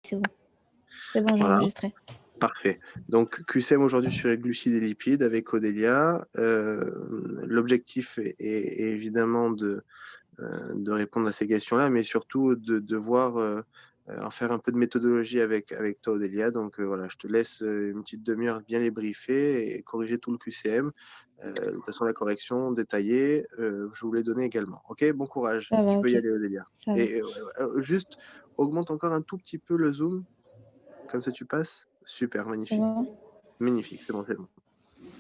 C'est bon, j'ai Voilà, enregistré. parfait. Donc QCM aujourd'hui sur les glucides et lipides avec Odélia. L'objectif est évidemment de répondre à ces questions-là, mais surtout de voir, en faire un peu de méthodologie avec toi, Odélia. Donc voilà, je te laisse une petite demi-heure bien les briefer et corriger tout le QCM. De toute façon, la correction détaillée, je vous l'ai donnée également. Ok, bon courage. Ça Tu va, peux y ok. aller, Odélia. Ça va. Et juste augmente encore un tout petit peu le zoom, comme ça tu passes. Super, Ça magnifique. va. Magnifique, c'est bon, c'est bon.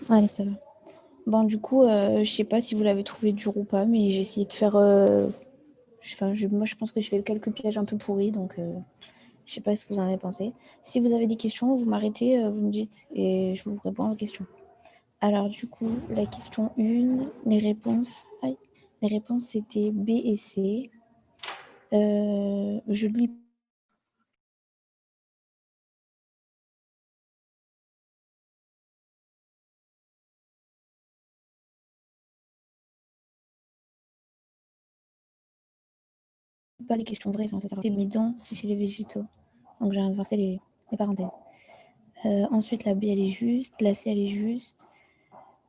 Allez, ça va. Bon, du coup, je sais pas si vous l'avez trouvé dur ou pas, mais j'ai essayé de faire. Moi, je pense que je fais quelques pièges un peu pourris, donc je sais pas ce que vous en avez pensé. Si vous avez des questions, vous m'arrêtez, vous me dites, et je vous réponds aux questions. Alors, du coup, la question 1, les réponses. Aïe. Les réponses, c'était B et C. Je lis pas les questions vraies, enfin, ça sert à mes dents, c'est chez les végétaux. Donc, j'ai inversé les parenthèses. Ensuite, la B, elle est juste. La C, elle est juste.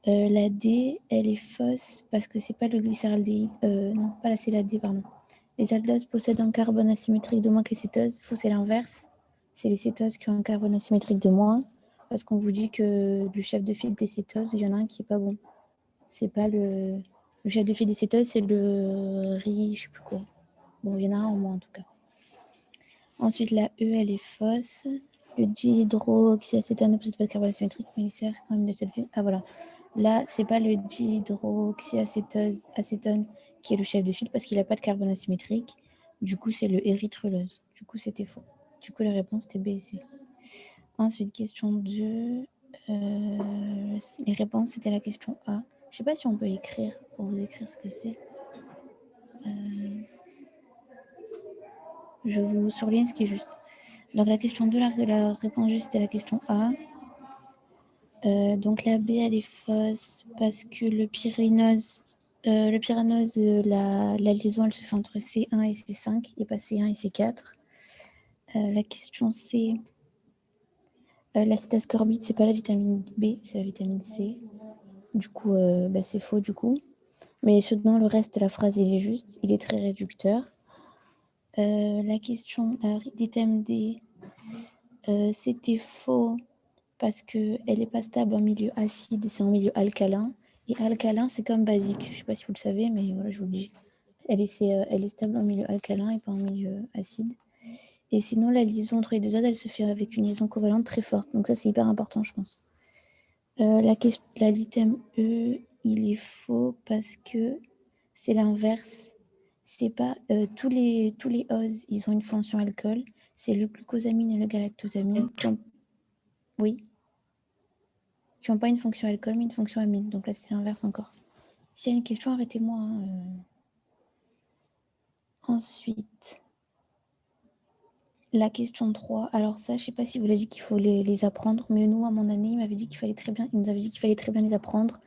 La D, elle est fausse parce que c'est pas le glycéraldéhyde. Non, pas la C, la D, pardon. Les aldoses possèdent un carbone asymétrique de moins que les cétoses. Faux, c'est l'inverse. C'est les cétoses qui ont un carbone asymétrique de moins. Parce qu'on vous dit que le chef de file des cétoses, il y en a un qui est pas bon. C'est pas le. Le chef de file des cétoses, c'est le riz, je sais plus quoi. Bon, il y en a un en moins en tout cas. Ensuite, la E, elle est fausse. Le dihydroxyacétone ne possède pas de carbone asymétrique, mais il sert quand même de sulfure. Ah voilà. Là, c'est pas le dihydroxyacétone qui est le chef de file parce qu'il n'a pas de carbone asymétrique. Du coup, c'est le érythrulose. Du coup, c'était faux. Du coup, la réponse était B et C. Ensuite, question 2. Les réponses, c'était la question A. Je sais pas si on peut écrire pour vous écrire ce que c'est. Je vous surligne ce qui est juste. Donc, la question 2, la réponse juste, c'était la question A. Donc, la B, elle est fausse parce que le pyrénose, la liaison, elle se fait entre C1 et C5 et pas C1 et C4. La question C, l'acétascorbite, c'est pas la vitamine B, c'est la vitamine C. Du coup, c'est faux du coup. Mais dans le reste de la phrase, il est juste, il est très réducteur. La question, l'item D, c'était faux parce qu'elle n'est pas stable en milieu acide, c'est en milieu alcalin. Et alcalin, c'est comme basique. Je ne sais pas si vous le savez, mais voilà, je vous le dis. Elle est stable en milieu alcalin et pas en milieu acide. Et sinon, la liaison entre les deux zones, elle se fait avec une liaison covalente très forte. Donc ça, c'est hyper important, je pense. L'item E, il est faux parce que c'est l'inverse. C'est pas tous les oses, ils ont une fonction alcool. C'est le glucosamine et le galactosamine qui ont, oui, qui n'ont pas une fonction alcool, mais une fonction amine. Donc là, c'est l'inverse encore. S'il y a une question, arrêtez-moi. Ensuite, la question 3. Alors ça, je ne sais pas si vous l'avez dit qu'il faut les apprendre, mais nous, à mon année, il nous avait dit qu'il fallait très bien les apprendre.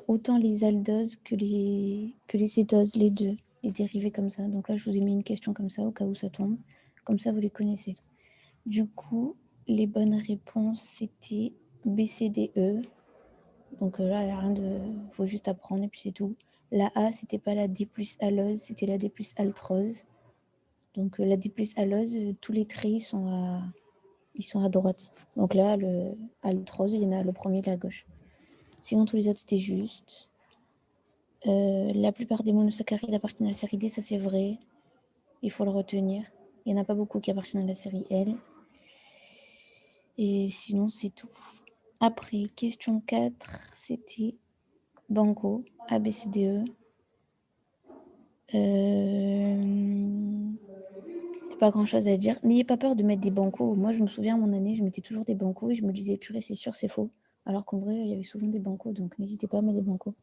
Autant les aldoses que les cétoses, les deux, les dérivés comme ça. Donc là, je vous ai mis une question comme ça, au cas où ça tombe. Comme ça, vous les connaissez. Du coup, les bonnes réponses, c'était B, C, D, E. Donc là, il n'y a rien de... Il faut juste apprendre et puis c'est tout. La A, c'était pas la D plus allose, c'était la D plus altrose. Donc la D plus allose, tous les traits ils sont à droite. Donc là, le altrose, il y en a le premier à gauche. Sinon, tous les autres, c'était juste. La plupart des monosaccharides appartiennent à la série D, ça c'est vrai. Il faut le retenir. Il n'y en a pas beaucoup qui appartiennent à la série L. Et sinon, c'est tout. Après, question 4, c'était Banco, ABCDE. Pas grand chose à dire. N'ayez pas peur de mettre des bancos. Moi, je me souviens, à mon année, je mettais toujours des bancos et je me disais, purée, c'est sûr, c'est faux. Alors qu'en vrai, il y avait souvent des bancos, donc n'hésitez pas à mettre des bancos.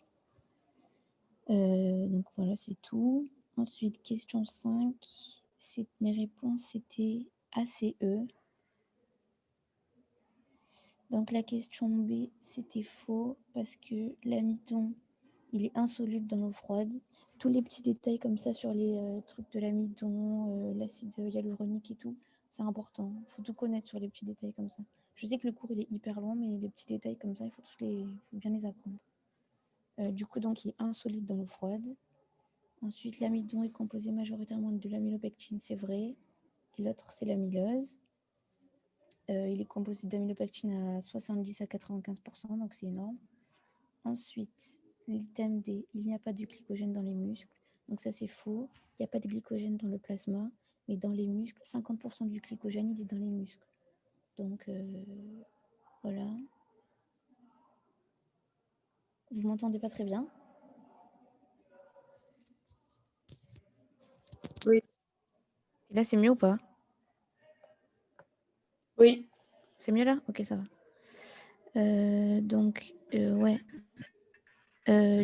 Donc voilà, c'est tout. Ensuite, question 5. Les réponses, c'était ACE. Donc la question B, c'était faux parce que l'amidon, il est insoluble dans l'eau froide. Tous les petits détails comme ça sur les trucs de l'amidon, l'acide hyaluronique et tout, C'est important. Il faut tout connaître sur les petits détails comme ça. Je sais que le cours, il est hyper long, mais les petits détails comme ça, il faut bien les apprendre. Du coup, donc, il est insolide dans l'eau froide. Ensuite, l'amidon est composé majoritairement de l'amylopectine, c'est vrai. Et l'autre, c'est l'amylose. Il est composé d'amylopectine à 70 à 95%, donc c'est énorme. Ensuite, l'item D, il n'y a pas de glycogène dans les muscles. Donc ça, c'est faux. Il n'y a pas de glycogène dans le plasma, mais dans les muscles, 50% du glycogène, il est dans les muscles. Donc, voilà. Vous m'entendez pas très bien? Oui. Et là, c'est mieux ou pas? Oui. C'est mieux là? Ok, ça va. Donc, ouais.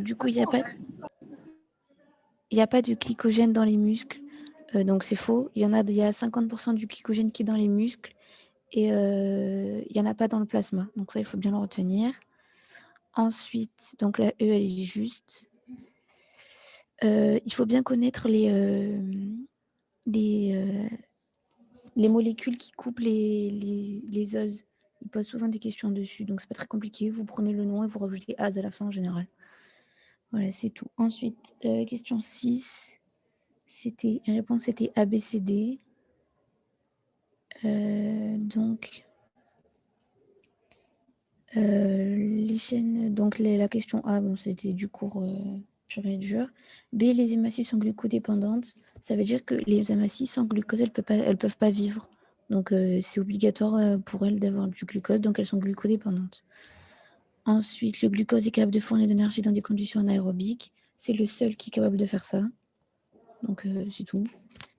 Du coup, il n'y a pas de glycogène dans les muscles. Donc, c'est faux. Il y a 50% du glycogène qui est dans les muscles et il n'y en a pas dans le plasma. Donc, ça, il faut bien le retenir. Ensuite, donc la E, elle est juste. Il faut bien connaître les molécules qui coupent les oses. Ils posent souvent des questions dessus, donc c'est pas très compliqué. Vous prenez le nom et vous rajoutez AS à la fin en général. Voilà, c'est tout. Ensuite, question 6. La réponse c'était ABCD. Donc, les chaînes. Donc, la question A, bon, c'était du cours pur et dur. B, les hématies sont glucodépendantes. Ça veut dire que les hématies sans glucose, elles peuvent pas vivre. Donc, c'est obligatoire pour elles d'avoir du glucose, donc elles sont glucodépendantes. Ensuite, le glucose est capable de fournir de l'énergie dans des conditions anaérobiques. C'est le seul qui est capable de faire ça. Donc, c'est tout.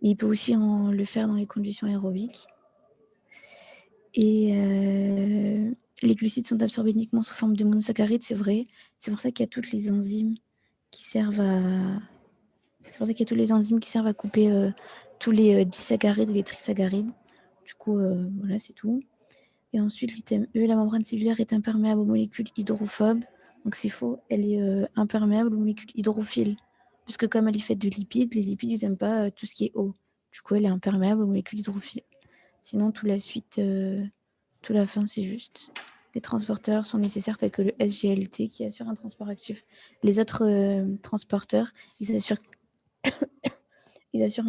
Mais il peut aussi le faire dans les conditions aérobiques. Et les glucides sont absorbés uniquement sous forme de monosaccharides, c'est vrai. C'est pour ça qu'il y a toutes les enzymes qui servent à... C'est pour ça qu'il y a tous les enzymes qui servent à couper tous les disaccharides et les trisaccharides. Du coup, voilà, c'est tout. Et ensuite, l'item E, la membrane cellulaire est imperméable aux molécules hydrophobes. Donc c'est faux, elle est imperméable aux molécules hydrophiles. Puisque comme elle est faite de lipides, les lipides, ils n'aiment pas tout ce qui est eau. Du coup, elle est imperméable aux molécules hydrophiles. Sinon, toute la fin, c'est juste. Les transporteurs sont nécessaires tels que le SGLT qui assure un transport actif. Les autres transporteurs, ils assurent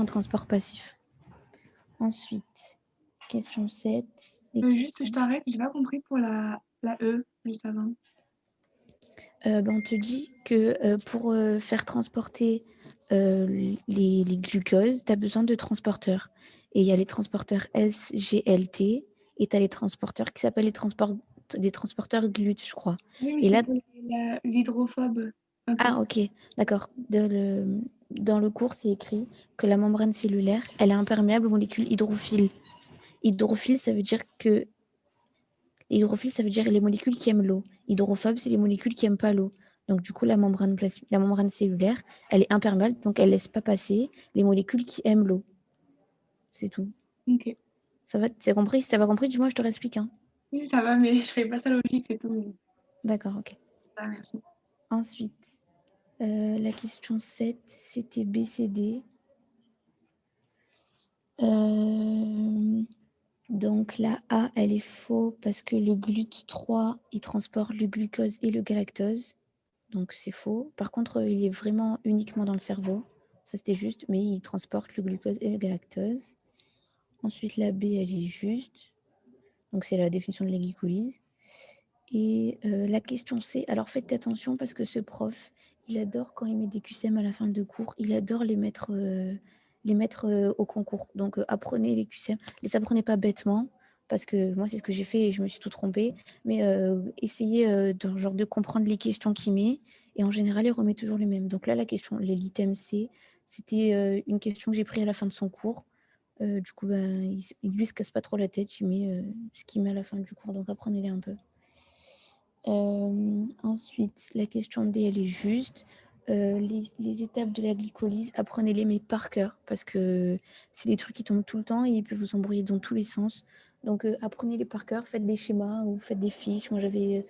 un transport passif. Ensuite, question 7. Juste, je t'arrête, j'ai pas compris pour la E, juste avant. On te dit que pour faire transporter les glucoses, tu as besoin de transporteurs. Et il y a les transporteurs SGLT et tu as les transporteurs qui s'appellent les transporteurs GLUT, je crois. Oui, mais Et là, l'hydrophobe. Okay. Ah, ok, d'accord. Dans le cours, c'est écrit que la membrane cellulaire, elle est imperméable aux molécules hydrophiles. Hydrophile, ça veut dire les molécules qui aiment l'eau. Hydrophobe, c'est les molécules qui n'aiment pas l'eau. Donc, du coup, la membrane cellulaire, elle est imperméable, donc elle ne laisse pas passer les molécules qui aiment l'eau. C'est tout. Ok. Ça va, t'as compris? Si t'as pas compris, dis-moi, je te réexplique. Hein. Si, ça va, mais je ferai pas ça logique, c'est tout. D'accord, ok. Ah, merci. Ensuite, la question 7, c'était BCD. Donc la A, elle est faux parce que le GLUT3, il transporte le glucose et le galactose. Donc c'est faux. Par contre, il est vraiment uniquement dans le cerveau. Ça, c'était juste, mais il transporte le glucose et le galactose. Ensuite, la B, elle est juste. Donc c'est la définition de la glycolyse. Et la question C, alors faites attention parce que ce prof, il adore quand il met des QCM à la fin de cours, il adore les mettre au concours. Donc apprenez les QCM, les apprenez pas bêtement, parce que moi c'est ce que j'ai fait et je me suis tout trompée, mais essayez de comprendre les questions qu'il met, et en général il remet toujours les mêmes. Donc là l'item C, c'était une question que j'ai prise à la fin de son cours. Du coup, lui se casse pas trop la tête, il met ce qu'il met à la fin du cours, donc apprenez-les un peu. Ensuite, la question D, elle est juste. Les étapes de la glycolyse, apprenez-les, mais par cœur, parce que c'est des trucs qui tombent tout le temps et ils peuvent vous embrouiller dans tous les sens. Donc, apprenez-les par cœur, faites des schémas ou faites des fiches. Moi, j'avais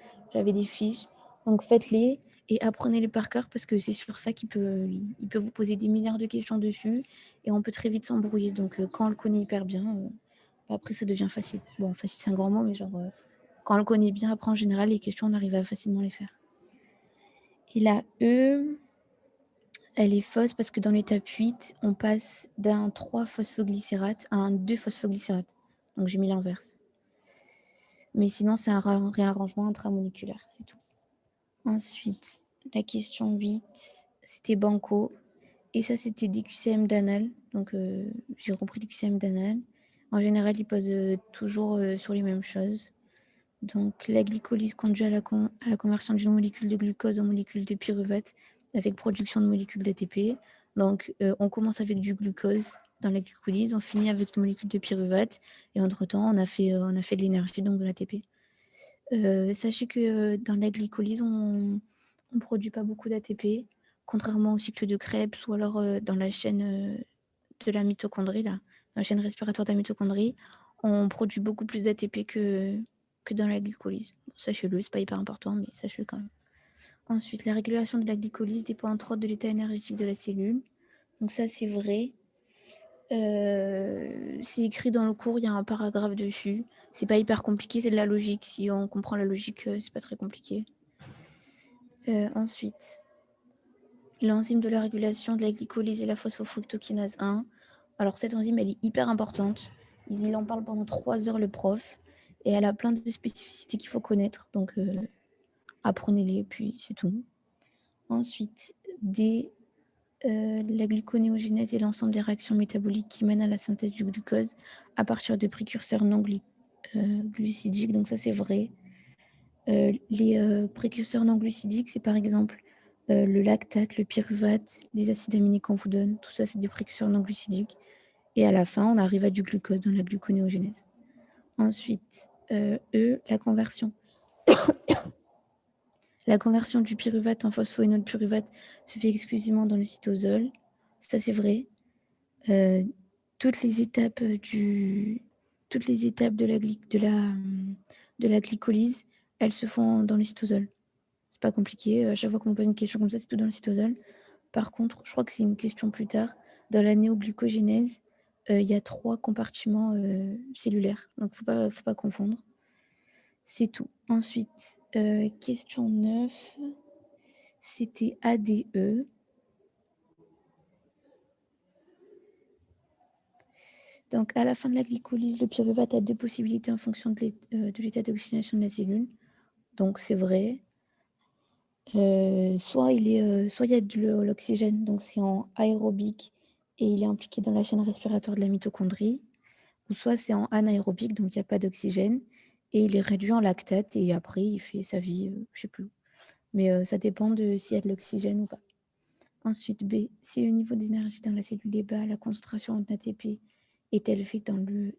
des fiches. Donc, faites-les et apprenez-les par cœur, parce que c'est sur ça il peut vous poser des milliards de questions dessus et on peut très vite s'embrouiller. Donc, quand on le connaît hyper bien, Après, ça devient facile. Bon, facile, c'est un grand mot, mais genre, quand on le connaît bien, après, en général, les questions, on arrive à facilement les faire. Et la E, elle est fausse parce que dans l'étape 8, on passe d'un 3-phosphoglycérate à un 2-phosphoglycérate. Donc, j'ai mis l'inverse. Mais sinon, c'est un réarrangement intramoléculaire, c'est tout. Ensuite, la question 8, c'était banco. Et ça, c'était DQCM d'anal. Donc, j'ai repris DQCM d'anal. En général, ils posent toujours sur les mêmes choses. Donc, la glycolyse conduit à la conversion d'une molécule de glucose en molécule de pyruvate avec production de molécules d'ATP. Donc, on commence avec du glucose dans la glycolyse, on finit avec une molécule de pyruvate. Et entre-temps, on a fait de l'énergie, donc de l'ATP. Sachez que dans la glycolyse, on ne produit pas beaucoup d'ATP, contrairement au cycle de Krebs ou alors dans la chaîne de la mitochondrie, là, dans la chaîne respiratoire de la mitochondrie, on produit beaucoup plus d'ATP que dans la glycolyse. Bon, sachez-le, c'est pas hyper important, mais sachez-le quand même. Ensuite, la régulation de la glycolyse dépend entre autres de l'état énergétique de la cellule. Donc ça, c'est vrai. C'est écrit dans le cours, il y a un paragraphe dessus. C'est pas hyper compliqué, c'est de la logique. Si on comprend la logique, c'est pas très compliqué. Ensuite, l'enzyme de la régulation de la glycolyse est la phosphofructokinase 1. Alors cette enzyme, elle est hyper importante. Il en parle pendant 3 heures, le prof. Et elle a plein de spécificités qu'il faut connaître. Donc apprenez-les, puis c'est tout. Ensuite, la gluconéogenèse est l'ensemble des réactions métaboliques qui mènent à la synthèse du glucose à partir de précurseurs non glucidiques. Donc ça, c'est vrai. Les précurseurs non glucidiques, c'est par exemple le lactate, le pyruvate, les acides aminés qu'on vous donne. Tout ça, c'est des précurseurs non glucidiques. Et à la fin, on arrive à du glucose dans la gluconéogenèse. Ensuite, la conversion. La conversion du pyruvate en phosphoénol pyruvate se fait exclusivement dans le cytosol. Ça, c'est vrai. Toutes les étapes de la glycolyse, elles se font dans le cytosol. C'est pas compliqué. À chaque fois qu'on me pose une question comme ça, c'est tout dans le cytosol. Par contre, je crois que c'est une question plus tard. Dans la néoglucogénèse, il y a 3 compartiments cellulaires. Donc, faut pas confondre. C'est tout. Ensuite, question 9, c'était ADE. Donc, à la fin de la glycolyse, le pyruvate a 2 possibilités en fonction de l'état d'oxygénation de la cellule. Donc, c'est vrai. Soit il y a de l'oxygène, donc c'est en aérobique et il est impliqué dans la chaîne respiratoire de la mitochondrie. Ou soit c'est en anaérobique, donc il n'y a pas d'oxygène et il est réduit en lactate et après il fait sa vie, je ne sais plus. Mais ça dépend de s'il y a de l'oxygène ou pas. Ensuite, B, si le niveau d'énergie dans la cellule est bas, la concentration en ATP est élevée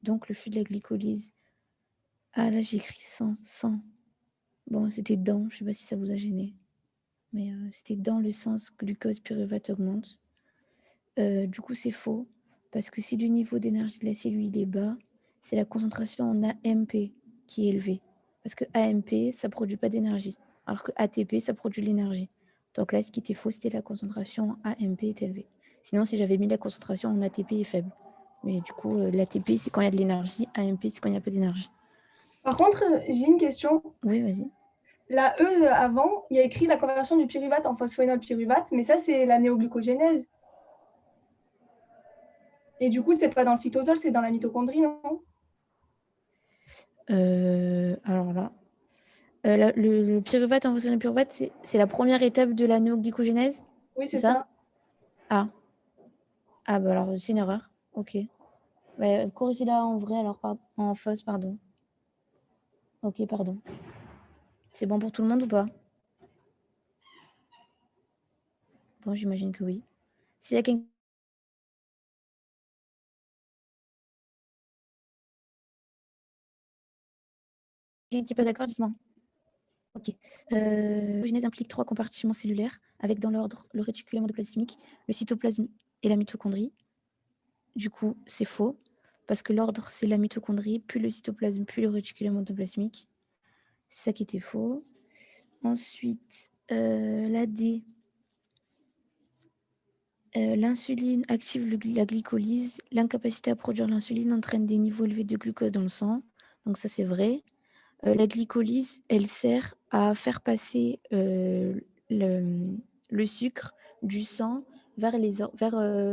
donc le flux de la glycolyse. Ah là, j'ai écrit 100. Bon, c'était dans, je ne sais pas si ça vous a gêné. Mais c'était dans le sens glucose pyruvate augmente. Du coup, c'est faux, parce que si le niveau d'énergie de la cellule est bas, c'est la concentration en AMP qui est élevée. Parce que AMP, ça ne produit pas d'énergie, alors que ATP, ça produit de l'énergie. Donc là, ce qui était faux, c'était la concentration en AMP est élevée. Sinon, si j'avais mis la concentration en ATP est faible. Mais du coup, l'ATP, c'est quand il y a de l'énergie, AMP, c'est quand il n'y a pas d'énergie. Par contre, j'ai une question. Oui, vas-y. La E avant, il y a écrit la conversion du pyruvate en phosphoénol pyruvate, mais ça, c'est la néoglucogénèse. Et du coup, c'est pas dans le cytosol, c'est dans la mitochondrie, non? Alors là, le pyruvate en phosphoénol pyruvate, c'est la première étape de la néoglycogénèse. Oui, C'est c'est ça? ça. Ah. Ah, bah alors, c'est une erreur. Ok. Bah, corrigez-la en vrai, alors en fausse, pardon. Ok, pardon. C'est bon pour tout le monde ou pas? Bon, j'imagine que oui. S'il y a quelqu'un qui n'est pas d'accord, dites-moi. Ok. La genèse implique 3 compartiments cellulaires, avec dans l'ordre le réticulum endoplasmique, le cytoplasme et la mitochondrie. Du coup, c'est faux, parce que l'ordre, c'est la mitochondrie, puis le cytoplasme, puis le réticulum endoplasmique. C'est ça qui était faux. Ensuite, la D. L'insuline active la glycolyse. L'incapacité à produire l'insuline entraîne des niveaux élevés de glucose dans le sang. Donc ça, c'est vrai. La glycolyse, elle sert à faire passer le sucre du sang vers,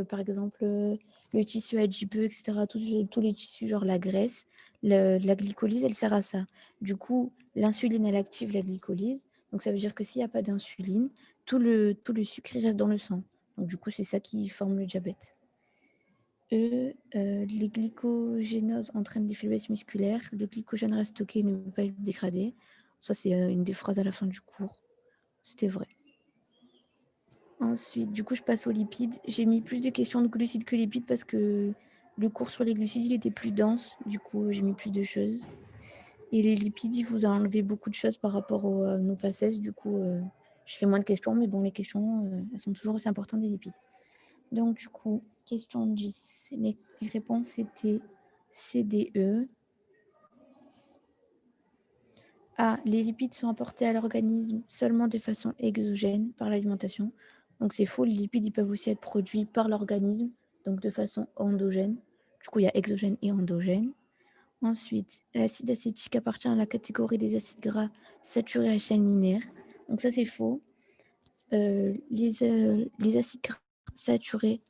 par exemple, le tissu adipeux, etc., tous les tissus, genre la graisse. La glycolyse, elle sert à ça. Du coup, l'insuline, elle active la glycolyse. Donc, ça veut dire que s'il n'y a pas d'insuline, tout le sucre il reste dans le sang. Donc, du coup, c'est ça qui forme le diabète. Les glycogénoses entraînent des faiblesses musculaires. Le glycogène reste stocké et ne peut pas être dégradé. Ça, c'est une des phrases à la fin du cours. C'était vrai. Ensuite, du coup, je passe aux lipides. J'ai mis plus de questions de glucides que lipides parce que le cours sur les glucides, il était plus dense. Du coup, j'ai mis plus de choses. Et les lipides, il vous a enlevé beaucoup de choses par rapport à nos passages. Du coup, je fais moins de questions, mais bon, les questions, elles sont toujours aussi importantes des lipides. Donc, du coup, question 10. Les réponses étaient CDE. A. Les lipides sont apportés à l'organisme seulement de façon exogène par l'alimentation. Donc, c'est faux. Les lipides ils peuvent aussi être produits par l'organisme, donc de façon endogène. Du coup, il y a exogène et endogène. Ensuite, l'acide acétique appartient à la catégorie des acides gras saturés à chaîne linéaire. Donc, ça, c'est faux. Les acides gras saturés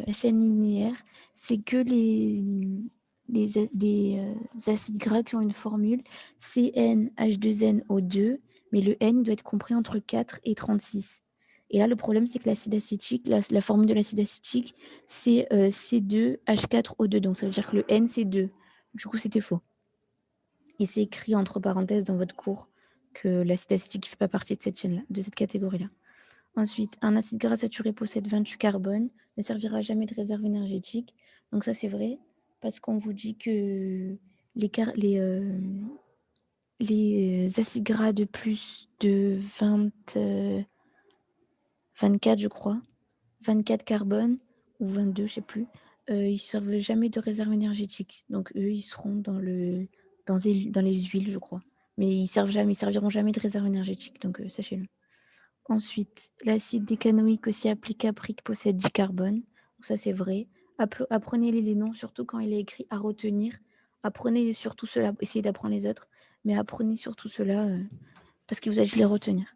à chaîne linéaire, c'est que les acides gras qui ont une formule CnH2nO2, mais le N doit être compris entre 4 et 36. Et là, le problème, c'est que l'acide acétique, la formule de l'acide acétique, c'est C2H4O2. Donc, ça veut dire que le N, c'est 2. Du coup, c'était faux. Et c'est écrit entre parenthèses dans votre cours que l'acide acétique ne fait pas partie de cette chaîne-là, de cette catégorie-là. Ensuite, un acide gras saturé possède 28 carbones, ne servira jamais de réserve énergétique. Donc ça, c'est vrai, parce qu'on vous dit que les acides gras de plus de 24, je crois, 24 carbones, ou 22, je ne sais plus, ils ne servent jamais de réserve énergétique. Donc eux, ils seront dans les huiles, je crois. Mais ils serviront jamais de réserve énergétique, donc sachez-le. Ensuite, l'acide décanoïque aussi applicabrique possède 10 carbones. Donc ça, c'est vrai. Apprenez les noms, surtout quand il est écrit à retenir. Apprenez surtout cela. Essayez d'apprendre les autres, mais apprenez surtout cela parce qu'il vous a dit de les retenir.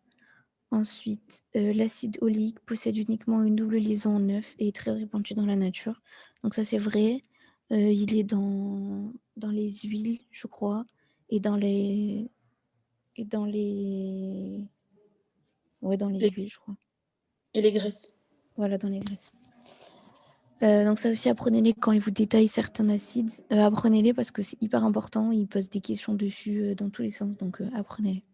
Ensuite, l'acide oléique possède uniquement une double liaison en œuf et est très répandu dans la nature. Donc ça, c'est vrai. Il est dans les huiles, je crois, et dans les huiles, je crois. Et les graisses. Voilà, dans les graisses. Donc ça aussi, apprenez-les quand ils vous détaillent certains acides. Apprenez-les parce que c'est hyper important. Ils posent des questions dessus dans tous les sens. Donc apprenez-les.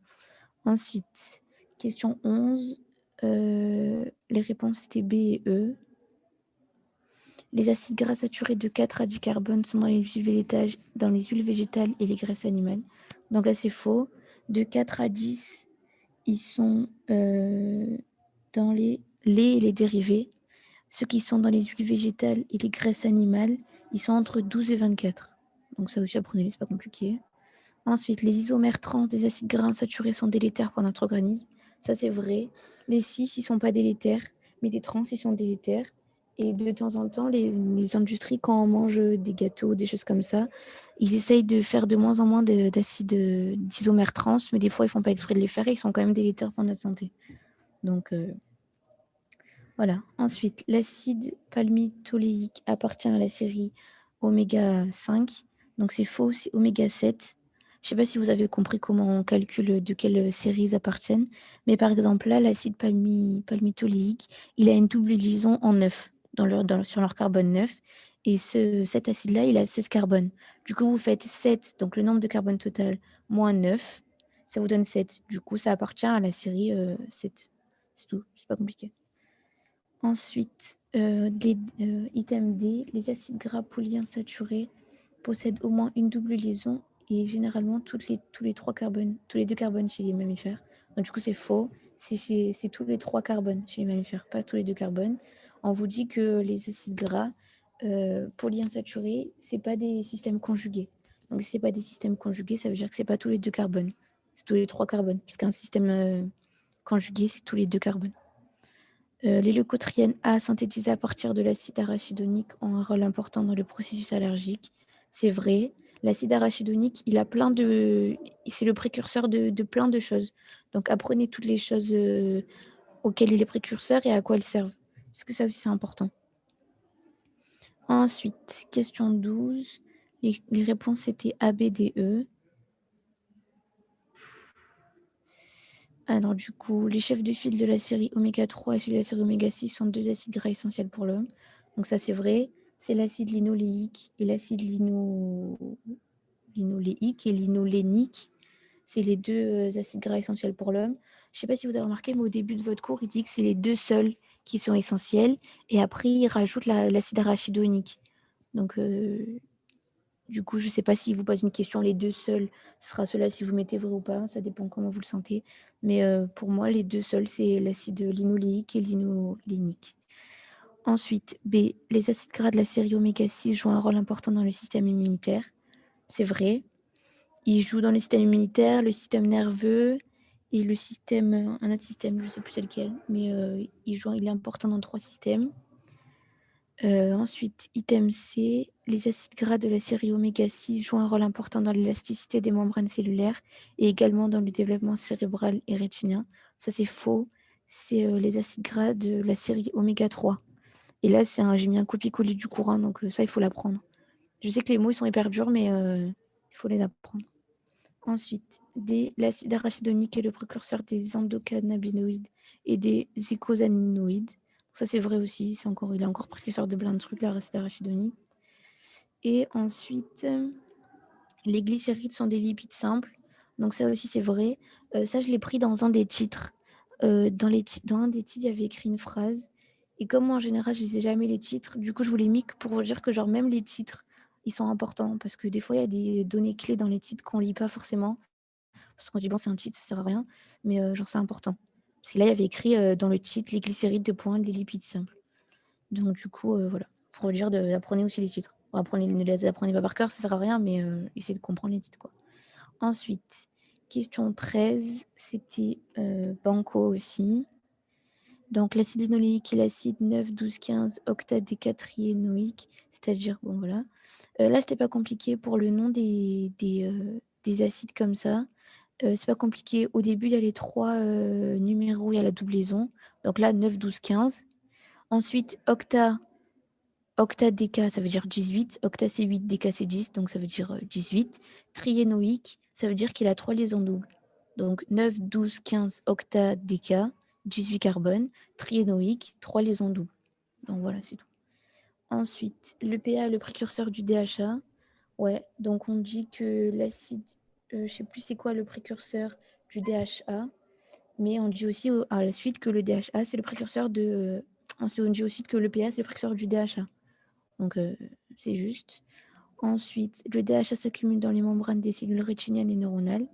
Ensuite, question 11. Les réponses étaient B et E. Les acides gras saturés de 4 à 10 carbones sont dans les huiles végétales et les graisses animales. Donc là, c'est faux. De 4 à 10, ils sont dans les laits et les dérivés. Ceux qui sont dans les huiles végétales et les graisses animales, ils sont entre 12 et 24. Donc ça aussi, apprenez-les, c'est pas compliqué. Ensuite, les isomères trans des acides gras insaturés sont délétères pour notre organisme. Ça, c'est vrai. Les cis, ils sont pas délétères, mais les trans, ils sont délétères. Et de temps en temps, les industries, quand on mange des gâteaux, des choses comme ça, ils essayent de faire de moins en moins d'isomères trans, mais des fois, ils font pas exprès de les faire et ils sont quand même délétères pour notre santé. Donc, voilà. Ensuite, l'acide palmitoléique appartient à la série oméga 5. Donc, c'est faux, c'est oméga 7. Je ne sais pas si vous avez compris comment on calcule de quelle série ils appartiennent. Mais par exemple, là, l'acide palmitoléique, il a une double liaison en 9 sur leur carbone 9. Et cet acide-là, il a 16 carbones. Du coup, vous faites 7, donc le nombre de carbone total, moins 9, ça vous donne 7. Du coup, ça appartient à la série 7. C'est tout, c'est pas compliqué. Ensuite, item D, les acides gras polyinsaturés possèdent au moins une double liaison et généralement tous les deux carbones chez les mammifères. Donc du coup, c'est faux. C'est tous les 3 carbones chez les mammifères, pas tous les 2 carbones. On vous dit que les acides gras polyinsaturés, c'est pas des systèmes conjugués. Donc si c'est pas des systèmes conjugués, ça veut dire que c'est pas tous les 2 carbones. C'est tous les 3 carbones, puisqu'un système conjugué, c'est tous les 2 carbones. Les leucotriènes A synthétisées à partir de l'acide arachidonique ont un rôle important dans le processus allergique. C'est vrai. L'acide arachidonique, c'est le précurseur de plein de choses. Donc, apprenez toutes les choses auxquelles il est précurseur et à quoi elles servent. Parce que ça aussi, c'est important. Ensuite, question 12. Les réponses étaient A, B, D, E. Alors, du coup, les chefs de file de la série oméga 3 et celui de la série oméga 6 sont 2 acides gras essentiels pour l'homme. Donc, ça, c'est vrai. C'est l'acide linoléique et l'acide linoléique et linolénique. C'est les 2 acides gras essentiels pour l'homme. Je ne sais pas si vous avez remarqué, mais au début de votre cours, il dit que c'est les 2 seuls qui sont essentiels. Et après, il rajoute l'acide arachidonique. Donc, du coup, je ne sais pas s'il vous pose une question, les 2 seuls, ce sera cela si vous mettez vrai ou pas, ça dépend comment vous le sentez. Mais pour moi, les 2 seuls, c'est l'acide linoléique et linolénique. Ensuite, B, les acides gras de la série oméga 6 jouent un rôle important dans le système immunitaire. C'est vrai. Ils jouent dans le système immunitaire, le système nerveux et un autre système, je ne sais plus c'est lequel, mais il est important dans 3 systèmes. Ensuite, item C, les acides gras de la série oméga 6 jouent un rôle important dans l'élasticité des membranes cellulaires et également dans le développement cérébral et rétinien. Ça, c'est faux. C'est les acides gras de la série oméga 3. Et là, j'ai mis un copier-coller du courant, donc ça, il faut l'apprendre. Je sais que les mots ils sont hyper durs, mais il faut les apprendre. Ensuite, D, l'acide arachidonique est le précurseur des endocannabinoïdes et des icosanoïdes. Ça, c'est vrai aussi. Il est encore précurseur de plein de trucs, l'acide arachidonique. Et ensuite, les glycérides sont des lipides simples. Donc ça aussi, c'est vrai. Ça, je l'ai pris dans un des titres. Dans un des titres, il y avait écrit une phrase. Et comme moi, en général, je ne lisais jamais les titres, du coup, je vous l'ai mis pour vous dire que genre même les titres, ils sont importants. Parce que des fois, il y a des données clés dans les titres qu'on ne lit pas forcément. Parce qu'on se dit, bon, c'est un titre, ça ne sert à rien. Mais genre, c'est important. Parce que là, il y avait écrit dans le titre les glycérides de pointe, les lipides simples. Donc, du coup, voilà. Pour vous dire, apprenez aussi les titres. Bon, ne les apprenez pas par cœur, ça ne sert à rien, mais essayez de comprendre les titres, quoi. Ensuite, question 13, c'était Banco aussi. Donc, l'acide linoléique et l'acide 9, 12, 15 octadécatriénoïque, c'est-à-dire, bon, voilà. Là, c'était pas compliqué pour le nom des acides comme ça. C'est pas compliqué. Au début, il y a les 3 numéros, il y a la doublison. Donc là, 9, 12, 15. Ensuite, octadéca, ça veut dire 18. Octa, c'est 8. Déca, c'est 10. Donc, ça veut dire 18. Triénoïque, ça veut dire qu'il a 3 liaisons doubles. Donc, 9, 12, 15 octadéca, 18 carbone. Triénoïque, 3 liaisons doubles. Donc, voilà, c'est tout. Ensuite, le PA, le précurseur du DHA. Ouais, donc on dit que l'acide, je sais plus c'est quoi le précurseur du DHA, mais on dit aussi à la suite que le DHA, c'est le précurseur de... on dit aussi que le PA, c'est le précurseur du DHA. Donc, c'est juste. Ensuite, le DHA s'accumule dans les membranes des cellules rétiniennes et neuronales.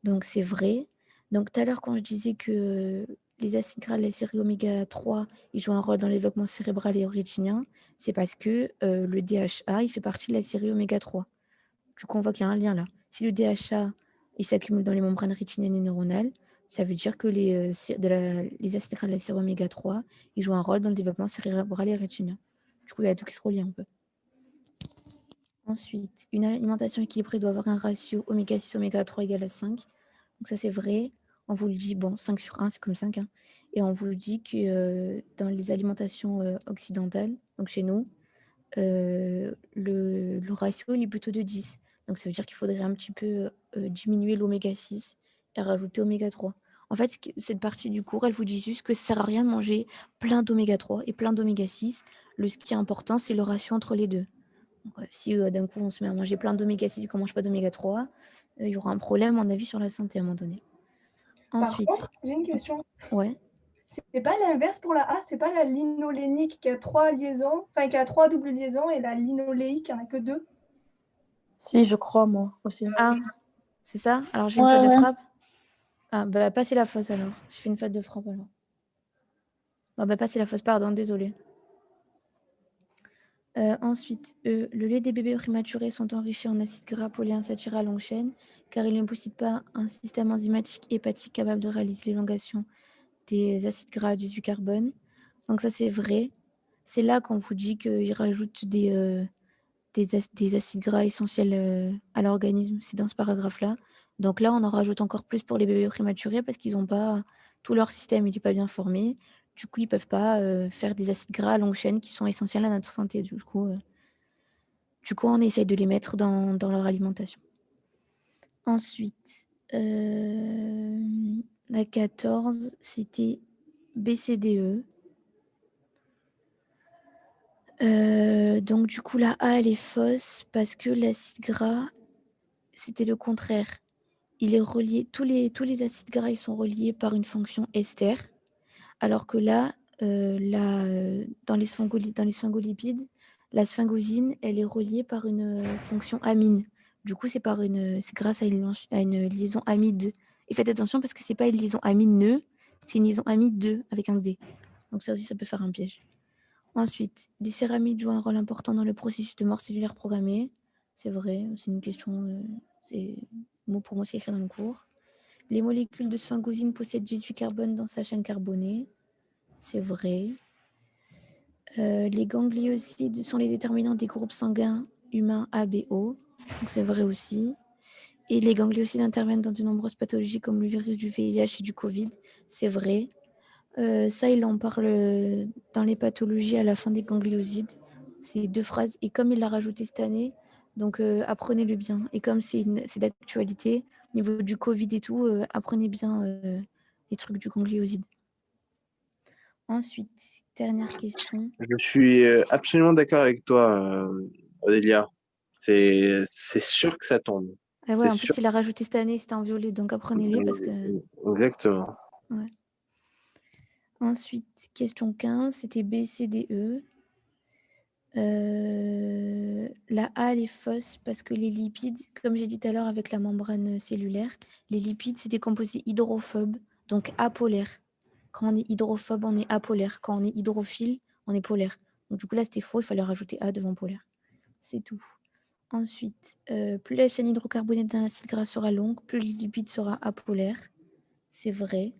Donc, c'est vrai. Donc, tout à l'heure, quand je disais que les acides gras de la série oméga 3, ils jouent un rôle dans le développement cérébral et rétinien, c'est parce que le DHA, il fait partie de la série oméga 3. Du coup, on voit qu'il y a un lien là. Si le DHA, il s'accumule dans les membranes rétiniennes et neuronales, ça veut dire que les acides gras de la série oméga 3, ils jouent un rôle dans le développement cérébral et rétinien. Du coup, il y a tout qui se relie un peu. Ensuite, une alimentation équilibrée doit avoir un ratio oméga 6, oméga 3 égal à 5. Donc ça, c'est vrai. On vous le dit, bon, 5 sur 1, c'est comme 5. Hein. Et on vous le dit que dans les alimentations occidentales, donc chez nous, le ratio, il est plutôt de 10. Donc ça veut dire qu'il faudrait un petit peu diminuer l'oméga 6 et rajouter oméga 3. En fait, cette partie du cours, elle vous dit juste que ça ne sert à rien de manger plein d'oméga 3 et plein d'oméga 6. Ce qui est important, c'est le ratio entre les deux. Donc, si d'un coup on se met à manger plein d'oméga 6 et qu'on ne mange pas d'oméga 3, il y aura un problème, à mon avis, sur la santé à un moment donné. Ensuite, par contre, j'ai une question. Ouais. C'est pas l'inverse pour la A, c'est pas la linolénique qui a 3 liaisons, enfin qui a 3 doubles liaisons et la linoléique qui en a que 2. Si, je crois, moi aussi. Ah, c'est ça? Alors j'ai une faute de frappe. Ah, bah passez la fausse alors. Je fais une faute de frappe alors. Bah passez la fausse, pardon, désolé. Ensuite, le lait des bébés prématurés sont enrichis en acides gras polyinsaturés à longue chaîne, car ils ne possèdent pas un système enzymatique hépatique capable de réaliser l'élongation des acides gras à 18 carbone. Donc ça, c'est vrai. C'est là qu'on vous dit qu'ils rajoutent des acides gras essentiels à l'organisme. C'est dans ce paragraphe-là. Donc là, on en rajoute encore plus pour les bébés prématurés parce qu'ils n'ont pas... Tout leur système, il n'est pas bien formé. Du coup, ils ne peuvent pas faire des acides gras à longue chaîne qui sont essentiels à notre santé. Du coup, on essaye de les mettre dans leur alimentation. Ensuite, la 14, c'était BCDE. Donc du coup, la A, elle est fausse parce que l'acide gras, c'était le contraire. Il est relié, tous les acides gras, ils sont reliés par une fonction ester, alors que là, dans les sphingolipides, la sphingosine, elle est reliée par une fonction amine. Du coup, c'est grâce à une liaison amide. Et faites attention parce que c'est pas une liaison amine-nœud, c'est une liaison amide 2 avec un D. Donc ça aussi, ça peut faire un piège. Ensuite, les céramides jouent un rôle important dans le processus de mort cellulaire programmée. C'est vrai, c'est une question, c'est mot pour mot, c'est écrit dans le cours. Les molécules de sphingosine possèdent 18 carbone dans sa chaîne carbonée. C'est vrai. Les gangliosides sont les déterminants des groupes sanguins humains ABO. Donc c'est vrai aussi. Et les gangliosides interviennent dans de nombreuses pathologies comme le virus du VIH et du Covid. C'est vrai. Ça, il en parle dans les pathologies à la fin des gangliosides. C'est 2 phrases. Et comme il l'a rajouté cette année, donc apprenez-le bien. Et comme c'est d'actualité, au niveau du Covid et tout, apprenez bien les trucs du ganglioside. Ensuite, dernière question. Je suis absolument d'accord avec toi, Odélia. C'est sûr que ça tombe. Ah ouais, C'est en sûr. plus, il a rajouté cette année, c'était en violet, donc apprenez-les parce que... Exactement. Ouais. Ensuite, question 15, c'était BCDE. La A, elle est fausse parce que les lipides, comme j'ai dit tout à l'heure avec la membrane cellulaire, les lipides, c'est des composés hydrophobes, donc apolaires. Quand on est hydrophobe, on est apolaire. Quand on est hydrophile, on est polaire. Donc du coup, là, c'était faux, il fallait rajouter A devant polaire. C'est tout. Ensuite, plus la chaîne hydrocarbonée d'un acide gras sera longue, plus le lipide sera apolaire. C'est vrai.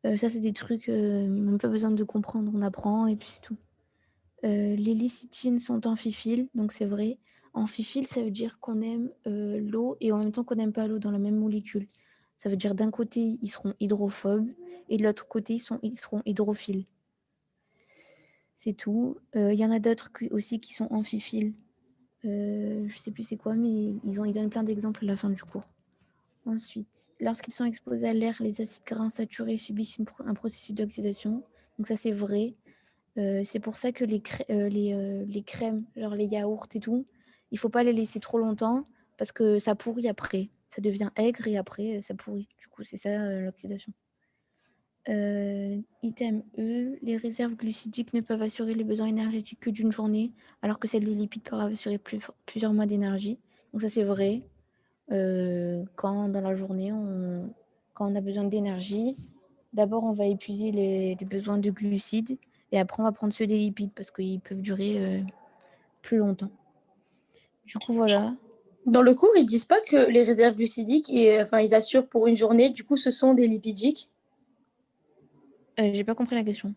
Ça, c'est des trucs, même pas besoin de comprendre, on apprend et puis c'est tout. Les lécithines sont amphiphiles, donc c'est vrai. Amphiphile, ça veut dire qu'on aime l'eau et en même temps qu'on n'aime pas l'eau dans la même molécule. Ça veut dire d'un côté, ils seront hydrophobes et de l'autre côté, ils seront hydrophiles. C'est tout. Il y en a d'autres aussi qui sont amphiphiles. Je ne sais plus c'est quoi, mais ils donnent plein d'exemples à la fin du cours. Ensuite, lorsqu'ils sont exposés à l'air, les acides gras insaturés subissent un processus d'oxydation. Donc ça, c'est vrai. C'est pour ça que les crèmes, genre les yaourts et tout, il ne faut pas les laisser trop longtemps parce que ça pourrit après. Ça devient aigre et après, ça pourrit. Du coup, c'est ça l'oxydation. Item E, les réserves glucidiques ne peuvent assurer les besoins énergétiques que d'une journée, alors que celles des lipides peuvent assurer plusieurs mois d'énergie. Donc ça, c'est vrai. Quand dans la journée, quand on a besoin d'énergie, d'abord, on va épuiser les besoins de glucides et après, on va prendre ceux des lipides parce qu'ils peuvent durer plus longtemps. Du coup, voilà. Dans le cours, ils disent pas que les réserves glucidiques, ils assurent pour une journée, du coup, ce sont des lipidiques. J'ai pas compris la question.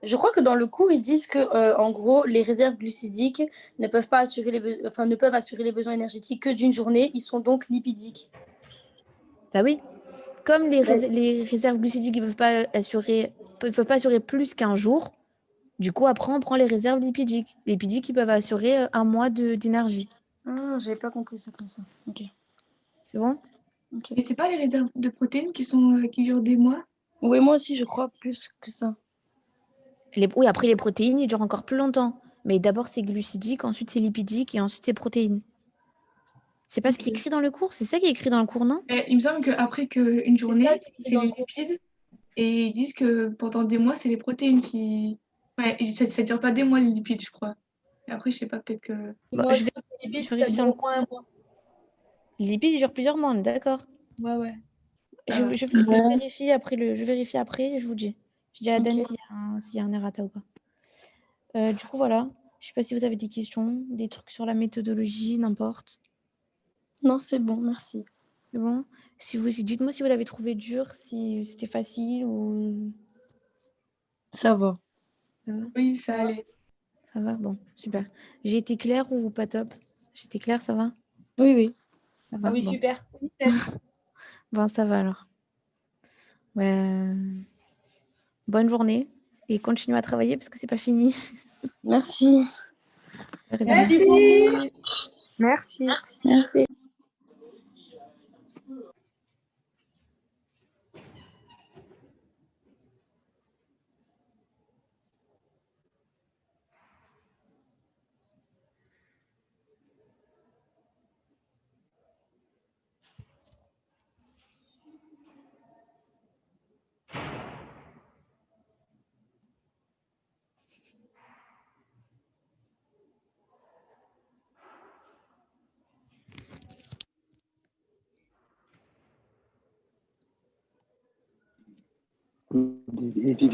Je crois que dans le cours, ils disent que, en gros, les réserves glucidiques ne peuvent pas assurer ne peuvent assurer les besoins énergétiques que d'une journée. Ils sont donc lipidiques. Ah oui. Comme les réserves glucidiques ne peuvent pas assurer plus qu'un jour, du coup, après, on prend les réserves lipidiques. Les lipidiques, ils peuvent assurer un mois d'énergie. Ah, j'avais pas compris ça comme ça. Ok. C'est bon? Okay. Et c'est pas les réserves de protéines qui durent des mois? Oui, moi aussi, je crois plus que ça. Oui, après, les protéines, ils durent encore plus longtemps. Mais d'abord, c'est glucidique, ensuite, c'est lipidique et ensuite, c'est protéines. C'est pas ce qui est écrit dans le cours? C'est ça qui est écrit dans le cours, non? Il me semble qu'après une journée, c'est les lipides. Et ils disent que pendant des mois, c'est les protéines qui... Ouais, et ça dure pas des mois, les lipides, je crois. Et après, je sais pas, peut-être que... Bah, je vérifie dans le cours. Les lipides, ils durent plusieurs mois, d'accord. Ouais, ouais. Je vérifie après et je vous dis. Je dis à Dan s'il y a un errata ou pas. Du coup, voilà. Je sais pas si vous avez des questions, des trucs sur la méthodologie, n'importe. Non, c'est bon, merci. C'est bon. Dites-moi si vous l'avez trouvé dur, si c'était facile ou... Ça va. Ça va? Oui, ça allait. Ça va? Bon, super. J'ai été claire ou pas top? J'étais claire, ça va? Oui, oui. Ça va? Ah oui, Bon. super. Bon, ça va alors. Ouais. Bonne journée et continuez à travailler parce que c'est pas fini. Merci. Merci. Merci. Merci. Et puis,